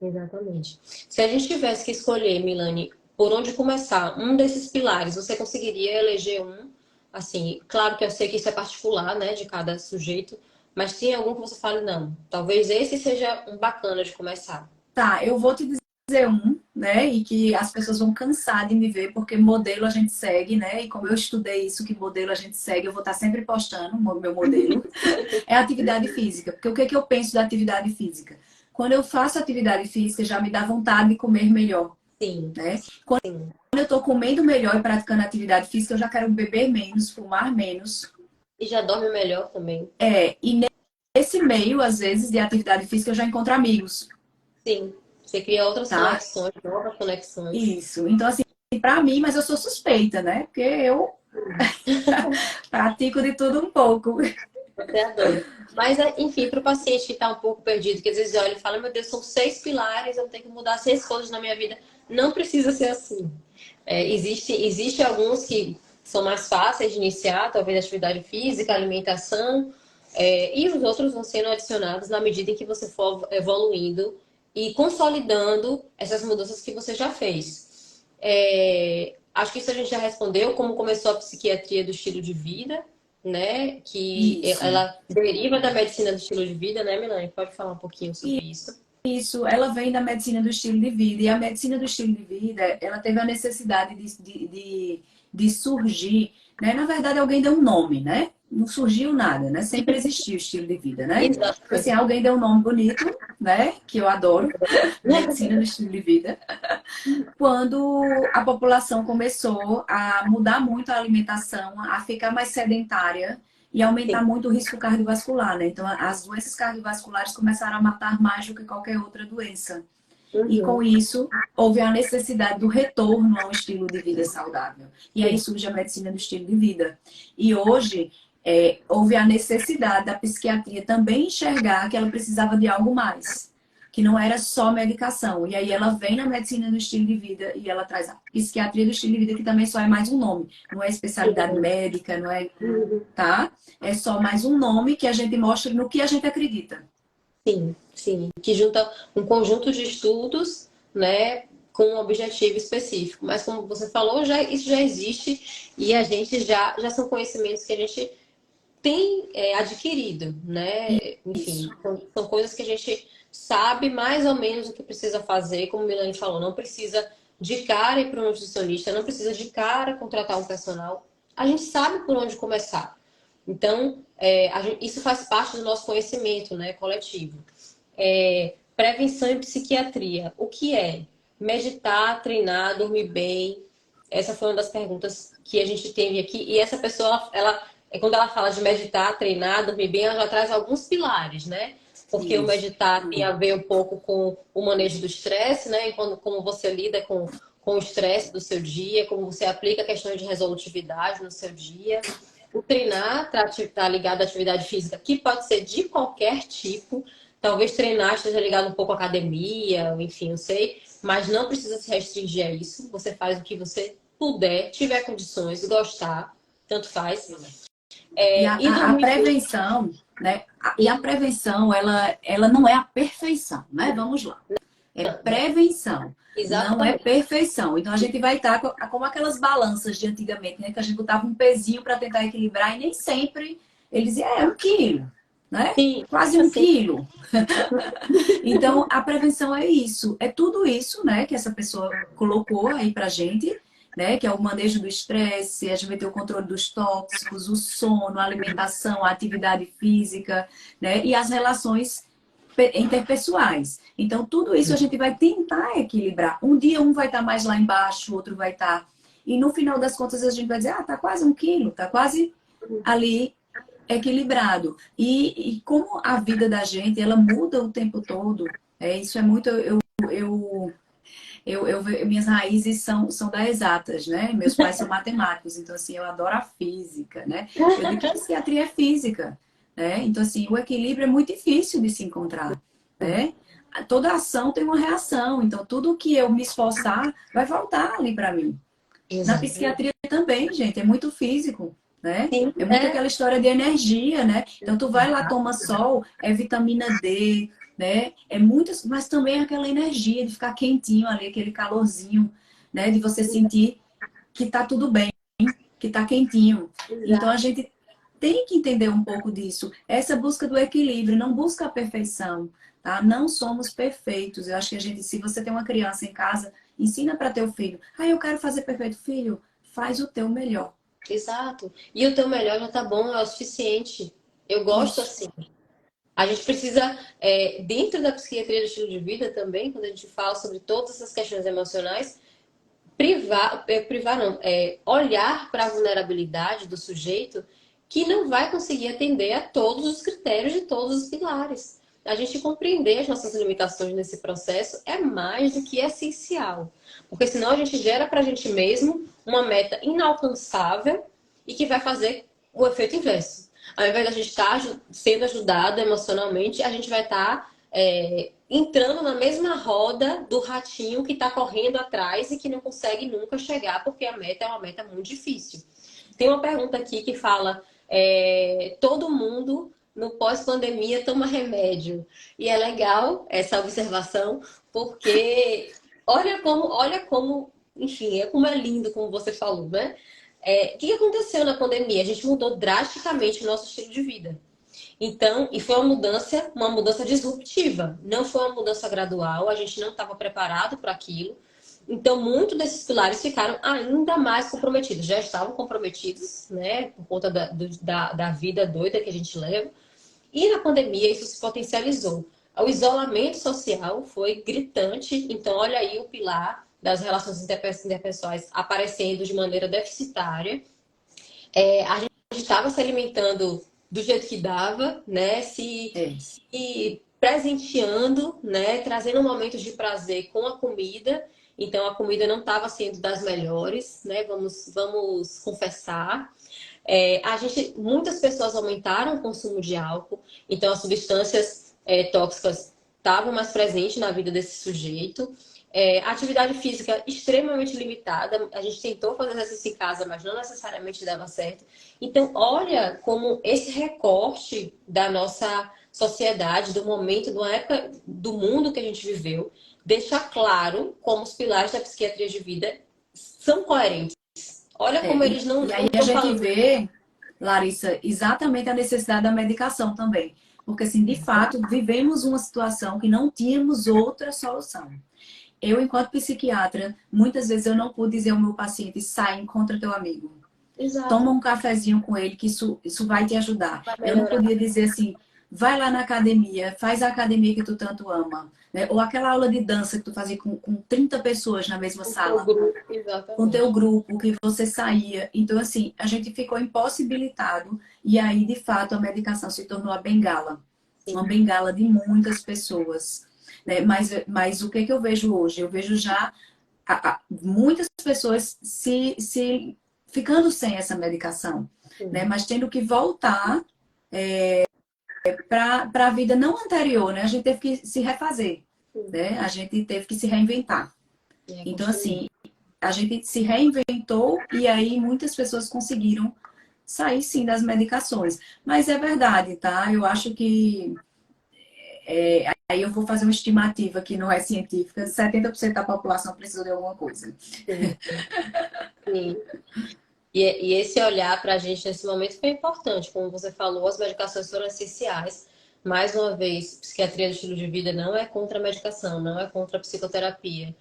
Exatamente. Se a gente tivesse que escolher, Milane, por onde começar, um desses pilares, você conseguiria eleger um? Assim, claro que eu sei que isso é particular, né, de cada sujeito, mas tem algum que você fale, não, talvez esse seja um bacana de começar. Tá, eu vou te dizer um, né? E que as pessoas vão cansar de me ver, porque modelo a gente segue, né? E como eu estudei isso, que modelo a gente segue, eu vou estar sempre postando o meu modelo. É a atividade física. Porque o que é que eu penso da atividade física? Quando eu faço atividade física, já me dá vontade de comer melhor, Sim, né? Quando sim. eu estou comendo melhor e praticando atividade física, eu já quero beber menos, fumar menos. E já dorme melhor também. E nesse meio, às vezes, de atividade física, eu já encontro amigos, Sim. Você cria outras tá? conexões, novas conexões. Isso. Então, assim, pra mim, mas eu sou suspeita, né? Porque eu pratico de tudo um pouco. Você adora. Mas, enfim, para o paciente que está um pouco perdido, que às vezes olha e fala, meu Deus, são 6 pilares, eu tenho que mudar 6 coisas na minha vida. Não precisa ser assim. Existe alguns que são mais fáceis de iniciar, talvez atividade física, alimentação, e os outros vão sendo adicionados na medida em que você for evoluindo e consolidando essas mudanças que você já fez. Acho que isso a gente já respondeu, como começou a psiquiatria do estilo de vida, né? Que Isso. ela deriva da medicina do estilo de vida, né, Milane? Pode falar um pouquinho sobre isso? Isso, ela vem da medicina do estilo de vida. E a medicina do estilo de vida, ela teve a necessidade de surgir, né? Na verdade, alguém deu um nome, né? Não surgiu nada, né? Sempre existiu o estilo de vida, né? Tipo assim, Exatamente. alguém deu um nome bonito, né? Que eu adoro, medicina do estilo de vida. Quando a população começou a mudar muito a alimentação, a ficar mais sedentária e aumentar Sim. muito o risco cardiovascular, né? Então, as doenças cardiovasculares começaram a matar mais do que qualquer outra doença. E com Uhum. isso, houve a necessidade do retorno a um estilo de vida saudável. E aí Sim. surge a medicina do estilo de vida. E hoje, houve a necessidade da psiquiatria também enxergar que ela precisava de algo mais, que não era só medicação. E aí ela vem na medicina do estilo de vida e ela traz a psiquiatria do estilo de vida, que também só é mais um nome. Não é especialidade médica, não é, Uhum. tá? É só mais um nome que a gente mostra no que a gente acredita. Sim, sim. Que junta um conjunto de estudos, né, com um objetivo específico. Mas como você falou, isso já existe e a gente já são conhecimentos que a gente tem adquirido, né? Enfim, Isso. são coisas que a gente sabe mais ou menos o que precisa fazer, como a Milane falou, não precisa de cara ir para um nutricionista, não precisa de cara contratar um personal. A gente sabe por onde começar. Então, isso faz parte do nosso conhecimento, né, coletivo. Prevenção em psiquiatria. O que é? Meditar, treinar, dormir bem. Essa foi uma das perguntas que a gente teve aqui. E essa pessoa, quando ela fala de meditar, treinar, dormir bem, ela já traz alguns pilares, né? Porque o Isso. meditar tem a ver um pouco com o manejo do estresse, né? E como você lida com o estresse do seu dia, como você aplica questões de resolutividade no seu dia. O treinar está ligado à atividade física, que pode ser de qualquer tipo, Talvez treinar esteja ligado um pouco à academia, enfim, eu sei, mas não precisa se restringir a isso. Você faz o que você puder, tiver condições, gostar, tanto faz. E E a dormir. prevenção, né? E a prevenção, ela não é a perfeição, né? Vamos lá. É prevenção, não é Exatamente. perfeição. Então a gente vai estar como aquelas balanças de antigamente, né? Que a gente botava um pezinho para tentar equilibrar e nem sempre eles diziam, 1 quilo, né? Sim, Quase um assim. quilo. Então a prevenção é isso, é tudo isso, né? Que essa pessoa colocou aí pra gente, né? Que é o manejo do estresse, a gente vai ter o controle dos tóxicos, o sono, a alimentação, a atividade física, né? E as relações interpessoais. Então, tudo isso a gente vai tentar equilibrar. Um dia um vai estar mais lá embaixo, o outro vai estar. E no final das contas a gente vai dizer, tá quase 1 quilo, tá quase ali equilibrado. E como a vida da gente, ela muda o tempo todo, isso é muito. Minhas raízes são das exatas, né? Meus pais são matemáticos, então, assim, eu adoro a física, né? Eu digo que psiquiatria é física, né? Então, assim, o equilíbrio é muito difícil de se encontrar, né? Toda ação tem uma reação, então, tudo que eu me esforçar vai voltar ali para mim. Na Exatamente. psiquiatria também, gente, é muito físico, né? Sim, É muito aquela história de energia, né? Então tu vai lá, toma sol, é vitamina D, né? É muitas, mas também é aquela energia de ficar quentinho ali, aquele calorzinho, né? De você sentir que tá tudo bem, que tá quentinho. Então a exato. gente tem que entender um pouco disso. Essa busca do equilíbrio, não busca a perfeição, tá? Não somos perfeitos. Eu acho que a gente, se você tem uma criança em casa, ensina para teu filho. Ah, eu quero fazer perfeito. Filho, faz o teu melhor. Exato. E o teu melhor já tá bom, é o suficiente. Eu gosto Isso. assim. A gente precisa, dentro da psiquiatria do estilo de vida também, quando a gente fala sobre todas essas questões emocionais, privar não, olhar para a vulnerabilidade do sujeito que não vai conseguir atender a todos os critérios de todos os pilares. A gente compreender as nossas limitações nesse processo é mais do que essencial, porque senão a gente gera para a gente mesmo uma meta inalcançável e que vai fazer o efeito inverso. Ao invés da gente estar sendo ajudado emocionalmente, a gente vai estar entrando na mesma roda do ratinho que está correndo atrás e que não consegue nunca chegar, porque a meta é uma meta muito difícil. Tem uma pergunta aqui que fala: todo mundo no pós-pandemia toma remédio. E é legal essa observação, porque olha como, enfim, como é lindo, como você falou, né? O que aconteceu na pandemia? A gente mudou drasticamente o nosso estilo de vida. Então, e foi uma mudança disruptiva. Não foi uma mudança gradual, a gente não estava preparado para aquilo. Então, muitos desses pilares ficaram ainda mais comprometidos. Já estavam comprometidos, né, por conta da vida doida que a gente leva. E na pandemia isso se potencializou. O isolamento social foi gritante. Então, olha aí o pilar das relações interpessoais aparecendo de maneira deficitária. A gente estava se alimentando do jeito que dava, né? É. Se presenteando, né? Trazendo momentos de prazer com a comida. Então a comida não estava sendo das melhores, né? Vamos confessar. Muitas pessoas aumentaram o consumo de álcool, então as substâncias tóxicas estavam mais presentes na vida desse sujeito. Atividade física extremamente limitada. A gente tentou fazer exercício em casa, mas não necessariamente dava certo. Então, olha como esse recorte da nossa sociedade, do momento, da época do mundo que a gente viveu, deixa claro como os pilares da psiquiatria de vida são coerentes. Olha como eles não E aí a estão gente falando. vê, Larissa, exatamente a necessidade da medicação também. Porque, assim, de fato, vivemos uma situação que não tínhamos outra solução. Eu, enquanto psiquiatra, muitas vezes eu não pude dizer ao meu paciente, sai, encontra teu amigo. Toma Exato, um cafezinho com ele, que isso vai te ajudar. vai Eu não melhorar. podia dizer assim, vai lá na academia, faz a academia que tu tanto ama. Né? Ou aquela aula de dança que tu fazia com 30 pessoas na mesma O teu sala, grupo, com teu exatamente. grupo, que você saía. Então, assim, a gente ficou impossibilitado e aí, de fato, a medicação se tornou a bengala. Uma Sim. bengala de muitas pessoas. Né? Mas o que, que eu vejo hoje? Eu vejo já muitas pessoas se ficando sem essa medicação, né? Sim. Mas tendo que voltar para a vida não anterior, né? A gente teve que se refazer, né? A gente teve que se reinventar. É, Então, construir. assim, a gente se reinventou e aí muitas pessoas conseguiram sair sim das medicações. Mas é verdade, tá? Eu acho que aí eu vou fazer uma estimativa que não é científica, 70% da população precisa de alguma coisa. Sim, sim. E esse olhar para a gente nesse momento foi importante. Como você falou, as medicações foram essenciais. Mais uma vez, psiquiatria do estilo de vida não é contra a medicação, não é contra a psicoterapia.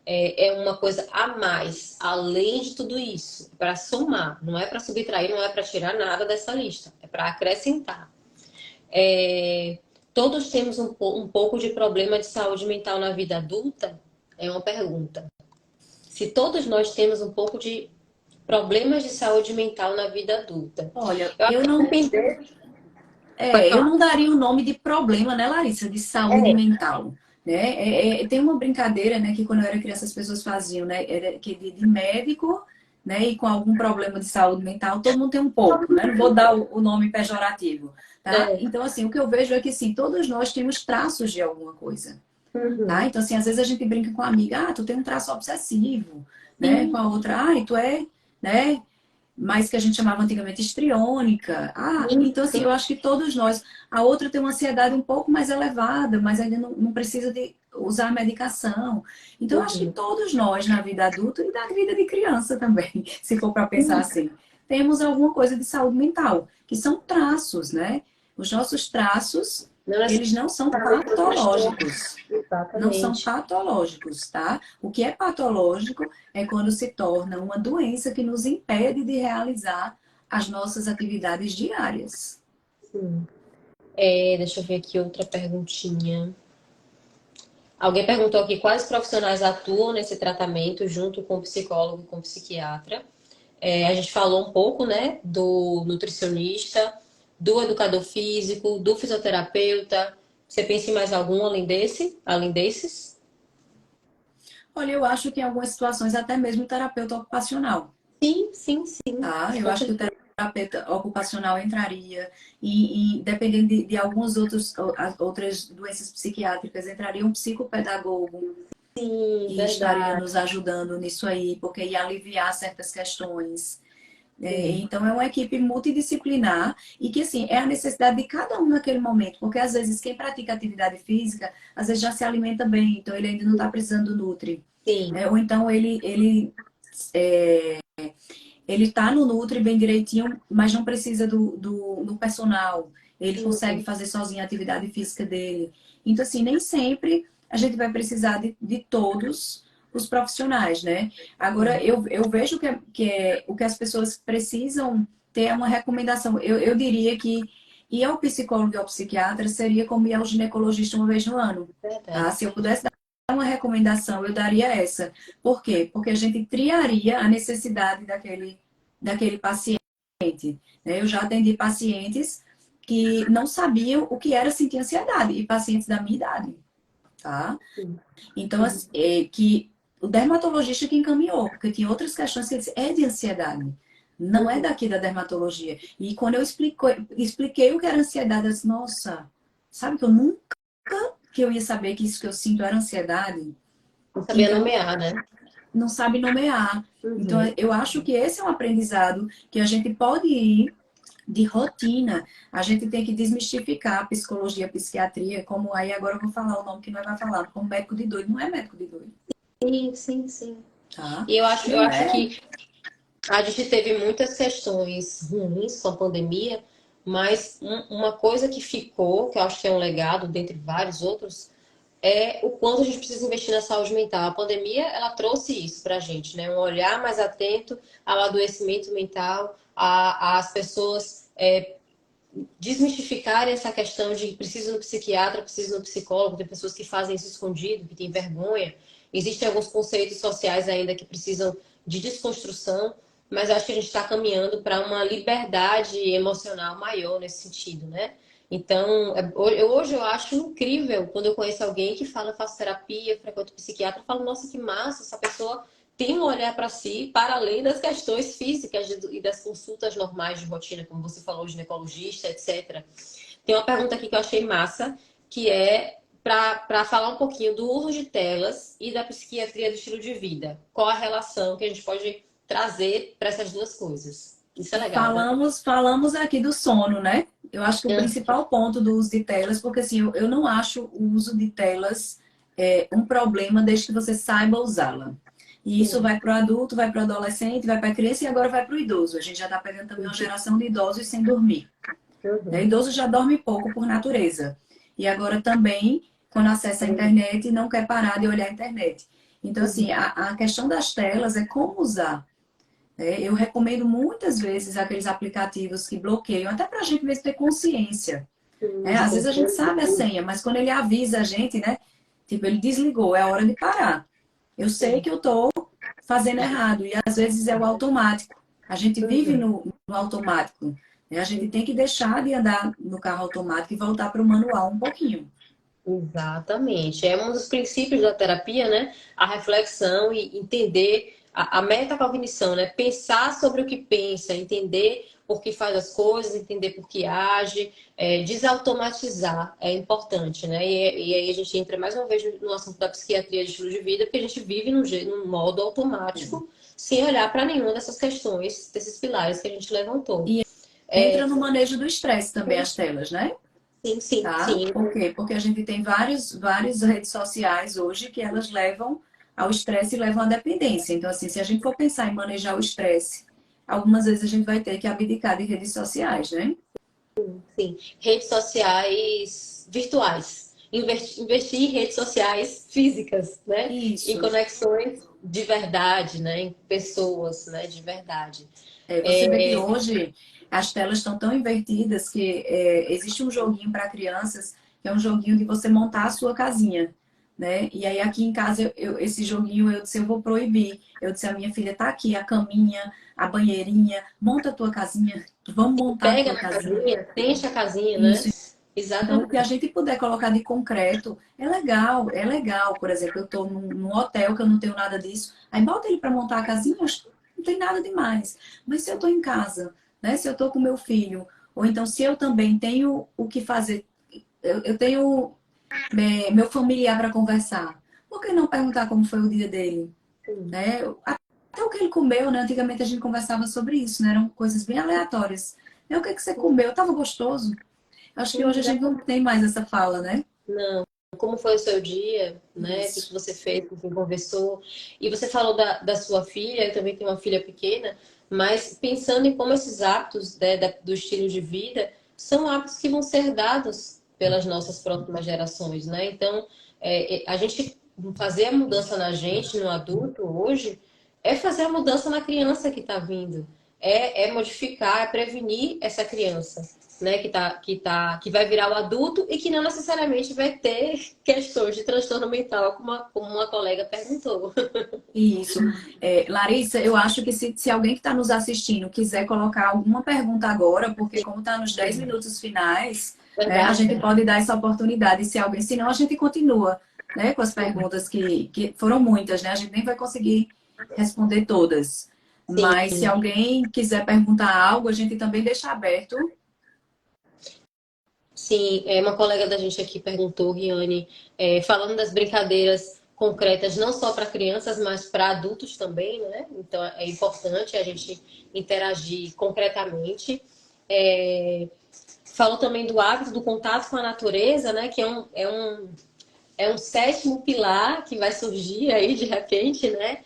É uma coisa a mais, além de tudo isso, para somar. Não é para subtrair, não é para tirar nada dessa lista, é para acrescentar. É, todos temos um pouco de problema de saúde mental na vida adulta? É uma pergunta. Se todos nós temos um pouco de problemas de saúde mental na vida adulta. Olha, Eu acho que depender. Pode eu falar. não daria o nome de problema, né, Larissa, de saúde É, mental. Né? Tem uma brincadeira, né, que quando eu era criança as pessoas faziam, né, era que de médico, né, e com algum problema de saúde mental, todo mundo tem um pouco, né? Não vou dar o nome pejorativo, tá? é. Então, assim, o que eu vejo é que, sim, todos nós temos traços de alguma coisa, tá? Uhum. Então, assim, às vezes a gente brinca com a amiga, tu tem um traço obsessivo, né? Com Sim, a outra, tu é, né? Mais que a gente chamava antigamente histriônica. sim, Então assim, sim. eu acho que todos nós. A outra tem uma ansiedade um pouco mais elevada, mas ainda não precisa de usar medicação. Então, eu acho que Uhum. todos nós, na vida adulta e na vida de criança também, se for para pensar Sim. assim, temos alguma coisa de saúde mental, que são traços, né? Os nossos traços, Não eles não são necessariamente um transtorno. patológicos. Não são Exatamente. patológicos, tá? O que é patológico é quando se torna uma doença que nos impede de realizar as nossas atividades diárias. Sim. Deixa eu ver aqui outra perguntinha. Alguém perguntou aqui quais profissionais atuam nesse tratamento junto com o psicólogo e com o psiquiatra. A gente falou um pouco, né, do nutricionista, do educador físico, do fisioterapeuta. Você pensa em mais algum além desse? Além desses? Olha, eu acho que em algumas situações até mesmo o terapeuta ocupacional, Sim, sim, sim. tá? Eu Com acho que o certeza. terapeuta ocupacional entraria e dependendo de algumas outras doenças psiquiátricas, entraria um psicopedagogo Sim, que estaria verdade. nos ajudando nisso aí, porque ia aliviar certas questões. Sim, Então, é uma equipe multidisciplinar e que, assim, é a necessidade de cada um naquele momento, porque às vezes quem pratica atividade física, às vezes já se alimenta bem, então ele ainda não está precisando do Nutri, sim. né? Ou então ele está no Nutri bem direitinho, mas não precisa do personal, ele consegue Uhum. fazer sozinho a atividade física dele. Então, assim, nem sempre a gente vai precisar de todos os profissionais, né? Agora, eu vejo que o que as pessoas precisam ter é uma recomendação. Eu diria que ir ao psicólogo e ao psiquiatra seria como ir ao ginecologista uma vez no ano, tá? Verdade. Se eu pudesse dar uma recomendação, eu daria essa. Por quê? Porque a gente triaria a necessidade daquele paciente, né? Eu já atendi pacientes que não sabiam o que era sentir ansiedade, e pacientes da minha idade, tá? Sim. Então, assim, que o dermatologista que encaminhou, porque tinha outras questões que ele disse, é de ansiedade, não é Uhum. daqui da dermatologia. E quando eu expliquei o que era ansiedade, eu disse, nossa, sabe que eu nunca que eu ia saber que isso que eu sinto era ansiedade? Não sabia Então, nomear, né? não sabe nomear. Então, Uhum. eu acho que esse é um aprendizado que a gente pode ir de rotina. A gente tem que desmistificar a psicologia, a psiquiatria, como aí agora eu vou falar o nome que nós vai falar, como médico de doido. Não é médico de doido, Sim, sim, sim. tá? E eu Não acho é. que a gente teve muitas questões ruins com a pandemia, mas uma coisa que ficou, que eu acho que é um legado, dentre vários outros, é o quanto a gente precisa investir na saúde mental. A pandemia, ela trouxe isso pra gente, né? Um olhar mais atento ao adoecimento mental, às pessoas desmistificarem essa questão de preciso no psiquiatra, preciso no psicólogo. Tem pessoas que fazem isso escondido, que têm vergonha. Existem alguns conceitos sociais ainda que precisam de desconstrução, mas eu acho que a gente está caminhando para uma liberdade emocional maior nesse sentido, né? Então, hoje eu acho incrível quando eu conheço alguém que fala, eu faço terapia, frequento psiquiatra, eu falo, nossa, que massa, essa pessoa tem um olhar para si, para além das questões físicas e das consultas normais de rotina, como você falou, ginecologista, etc. Tem uma pergunta aqui que eu achei massa, que é para falar um pouquinho do uso de telas e da psiquiatria do estilo de vida. Qual a relação que a gente pode trazer para essas duas coisas? Isso é legal, né? Falamos aqui do sono, né? Eu acho que o principal ponto do uso de telas, porque assim, eu não acho o uso de telas um problema desde que você saiba usá-la. E isso Sim. vai para o adulto, vai para o adolescente, vai para a criança e agora vai para o idoso. A gente já está pegando também uma geração de idosos sem dormir. Né? Uhum. Idoso já dorme pouco por natureza. E agora também, quando acessa a internet, não quer parar de olhar a internet. Então, assim, Uhum. a questão das telas é como usar. Né? Eu recomendo muitas vezes aqueles aplicativos que bloqueiam, até para a gente mesmo ter consciência. Né? De Às vezes a gente controle. sabe a senha, mas quando ele avisa a gente, né? Tipo, ele desligou, é hora de parar. Eu sei Sim. que eu estou fazendo errado, e às vezes é o automático. A gente vive Uhum. no automático. Né? A gente tem que deixar de andar no carro automático e voltar para o manual um pouquinho. Exatamente. É um dos princípios da terapia, né? A reflexão e entender a metacognição, né? Pensar sobre o que pensa, entender por que faz as coisas, entender por que age, desautomatizar é importante, né? E aí a gente entra mais uma vez no assunto da psiquiatria de estilo de vida, porque a gente vive num modo automático, sem olhar para nenhuma dessas questões, desses pilares que a gente levantou. E entra no manejo do estresse também as telas, né? Sim, sim, Tá? sim. Por quê? Porque a gente tem várias redes sociais hoje que elas levam ao estresse e levam à dependência. Então, assim, se a gente for pensar em manejar o estresse, algumas vezes a gente vai ter que abdicar de redes sociais, né? Sim, redes sociais virtuais. Investir em redes sociais físicas, né? Em Isso. conexões de verdade, né? Em pessoas, né? De verdade. Você vê que hoje as telas estão tão invertidas que existe um joguinho para crianças, que é um joguinho de você montar a sua casinha, né? E aí aqui em casa, esse joguinho eu disse, eu vou proibir. Eu disse, a minha filha tá aqui, a caminha, a banheirinha, monta a tua casinha, vamos montar a Pega tua na casinha. casinha, enche a casinha, né? Isso. Então, o que a Exatamente. gente puder colocar de concreto é legal, é legal. Por exemplo, eu estou num hotel que eu não tenho nada disso, aí bota ele para montar a casinha, acho que não tem nada demais. Mas se eu estou em casa, né? Se eu estou com meu filho, ou então se eu também tenho o que fazer, eu tenho meu familiar para conversar, por que não perguntar como foi o dia dele? Né? Até o que ele comeu, né? Antigamente a gente conversava sobre isso, né? Eram coisas bem aleatórias. O que que você comeu? Tava gostoso? Acho que Sim, hoje a gente não tem mais essa fala, né? não. Como foi o seu dia, né? O que Isso. que você fez, com quem conversou? E você falou da sua filha, eu também tenho uma filha pequena, mas pensando em como esses hábitos, né, do estilo de vida são hábitos que vão ser dados pelas nossas próximas gerações, né? Então, a gente fazer a mudança na gente, no adulto, hoje, é fazer a mudança na criança que está vindo. É modificar, é prevenir essa criança, né, que vai virar o adulto e que não necessariamente vai ter questões de transtorno mental, como uma colega perguntou. Isso. Larissa, eu acho que se alguém que está nos assistindo quiser colocar alguma pergunta agora, porque como está nos 10 minutos finais, né, a gente Verdade. pode dar essa oportunidade. Se alguém, senão a gente continua, né, com as perguntas que foram muitas, né? A gente nem vai conseguir responder todas. Sim, Mas se alguém quiser perguntar algo, a gente também deixa aberto. sim, uma colega da gente aqui perguntou, Riane, falando das brincadeiras concretas, não só para crianças, mas para adultos também, né? Então é importante a gente interagir concretamente. É, falou também do hábito do contato com a natureza, né? Que é um sétimo pilar que vai surgir aí de repente, né?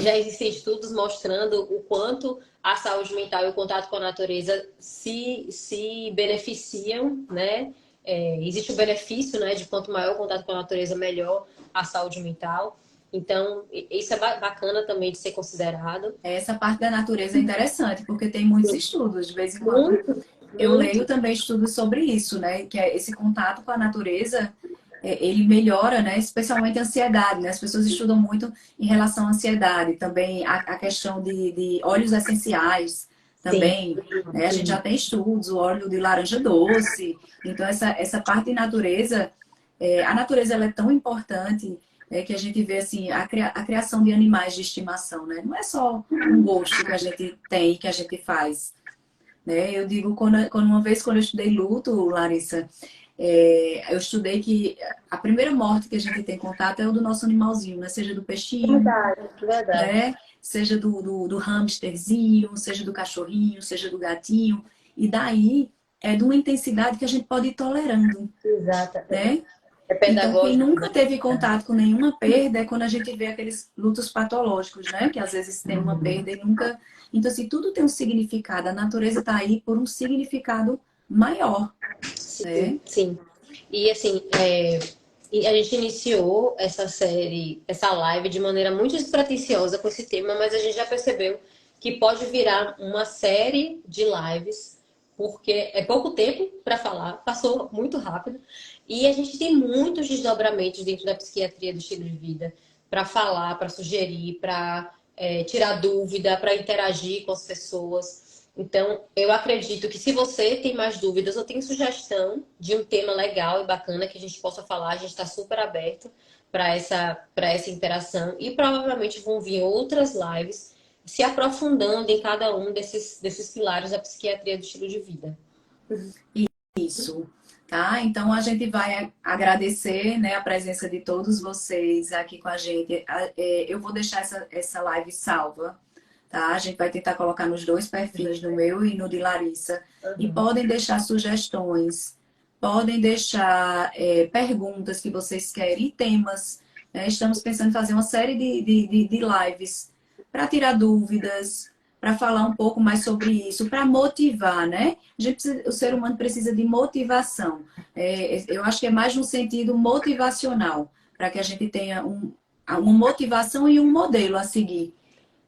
Já existem estudos mostrando o quanto a saúde mental e o contato com a natureza se beneficiam, né? Existe o benefício, né, de quanto maior o contato com a natureza, melhor a saúde mental. Então, isso é bacana também de ser considerado. Essa parte da natureza é interessante, porque tem muitos estudos. De vez em quando Muito, eu leio muito. também estudos sobre isso, né? Que é esse contato com a natureza, ele melhora, né? Especialmente a ansiedade, né? As pessoas estudam muito em relação à ansiedade, também a questão de óleos essenciais, Sim, também, né? A gente já tem estudos, o óleo de laranja doce. Então, essa parte de natureza, a natureza ela é tão importante, que a gente vê, assim, a criação de animais de estimação, né? Não é só um gosto que a gente tem, que a gente faz, né? Eu digo, uma vez quando eu estudei luto, Larissa, eu estudei que a primeira morte que a gente tem contato é o do nosso animalzinho, né? Seja do peixinho, Verdade, verdade. né? Seja do hamsterzinho, seja do cachorrinho, seja do gatinho. E daí é de uma intensidade que a gente pode ir tolerando, Exata. né? É Então, quem pedagógico, nunca né? teve contato com nenhuma perda é quando a gente vê aqueles lutos patológicos, né? Que às vezes tem uma perda e nunca. Então, assim, tudo tem um significado. A natureza está aí por um significado maior, Sim, né? sim. E assim, e a gente iniciou essa série, essa live de maneira muito despretensiosa com esse tema, mas a gente já percebeu que pode virar uma série de lives, porque é pouco tempo para falar, passou muito rápido, e a gente tem muitos desdobramentos dentro da psiquiatria do estilo de vida para falar, para sugerir, para tirar dúvida, para interagir com as pessoas. Então, eu acredito que se você tem mais dúvidas ou tem sugestão de um tema legal e bacana que a gente possa falar, a gente está super aberto para essa interação e provavelmente vão vir outras lives se aprofundando em cada um desses pilares da psiquiatria do estilo de vida. Isso, tá? Então a gente vai agradecer, né, a presença de todos vocês aqui com a gente. Eu vou deixar essa live salva, tá? A gente vai tentar colocar nos dois perfis, no meu e no de Larissa. E Uhum. podem deixar sugestões, podem deixar perguntas que vocês querem e temas, né? Estamos pensando em fazer uma série de lives para tirar dúvidas, para falar um pouco mais sobre isso, para motivar, né? O ser humano precisa de motivação. Eu acho que é mais no sentido motivacional, para que a gente tenha uma motivação e um modelo a seguir.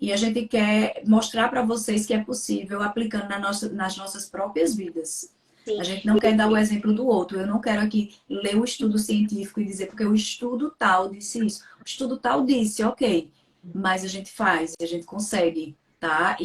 E a gente quer mostrar para vocês que é possível aplicando nas nossas próprias vidas. A Sim. gente não quer dar o exemplo do outro. Eu não quero aqui ler o estudo científico e dizer porque o estudo tal disse isso. O estudo tal disse, ok. Mas a gente faz, a gente consegue, tá?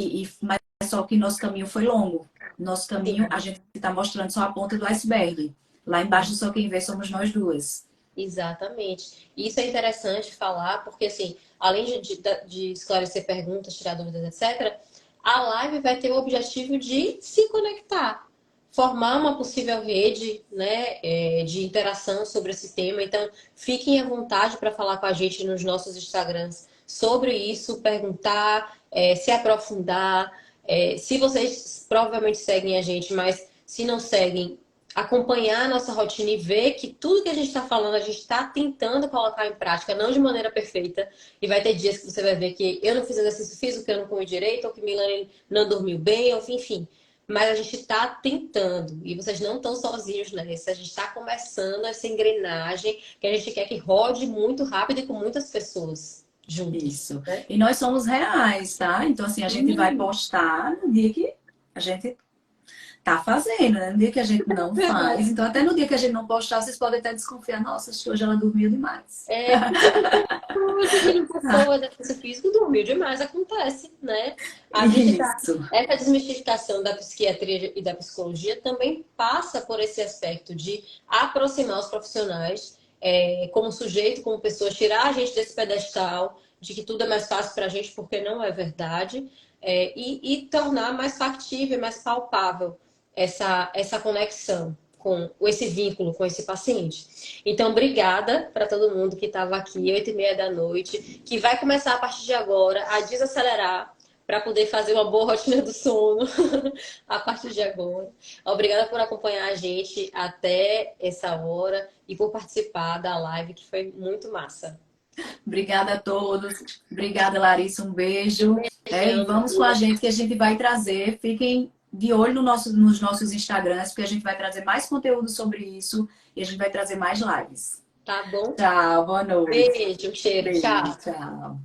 Mas só que nosso caminho foi longo. Nosso caminho, a gente está mostrando só a ponta do iceberg. Lá embaixo só quem vê somos nós duas. Exatamente. Isso é interessante falar, porque assim, além de esclarecer perguntas, tirar dúvidas, etc., a live vai ter o objetivo de se conectar, formar uma possível rede, né, de interação sobre esse tema. Então, fiquem à vontade para falar com a gente nos nossos Instagrams sobre isso, perguntar, se aprofundar. Se vocês provavelmente seguem a gente, mas se não seguem, acompanhar a nossa rotina e ver que tudo que a gente está falando, a gente está tentando colocar em prática, não de maneira perfeita. E vai ter dias que você vai ver que eu não fiz exercício físico, que eu não comi direito, ou que Milane não dormiu bem, ou enfim. Mas a gente está tentando. E vocês não estão sozinhos nessa. A gente está começando essa engrenagem que a gente quer que rode muito rápido e com muitas pessoas juntas. Isso. Né? E nós somos reais, tá? Então, assim, a gente vai postar no dia que a gente tá fazendo, né? No dia que a gente não faz. Então, até no dia que a gente não postar, vocês podem até desconfiar, nossa, acho que hoje ela dormiu demais. Porque quem não postou o exercício físico dormiu demais, acontece, né? A gente tá. Isso. Essa desmistificação da psiquiatria e da psicologia também passa por esse aspecto de aproximar os profissionais como sujeito, como pessoa, tirar a gente desse pedestal de que tudo é mais fácil para a gente, porque não é verdade, e tornar mais factível, mais palpável essa conexão com esse vínculo com esse paciente. Então, obrigada para todo mundo que estava aqui, 8h30 da noite, que vai começar a partir de agora a desacelerar para poder fazer uma boa rotina do sono a partir de agora. Obrigada por acompanhar a gente até essa hora e por participar da live, que foi muito massa. Obrigada a todos. Obrigada, Larissa. Um beijo. E Beijão. vamos com a gente que a gente vai trazer. Fiquem de olho nos nossos Instagrams, porque a gente vai trazer mais conteúdo sobre isso e a gente vai trazer mais lives. Tá bom? Tchau, boa noite. Beijo, cheiro, Beijo, tchau. tchau.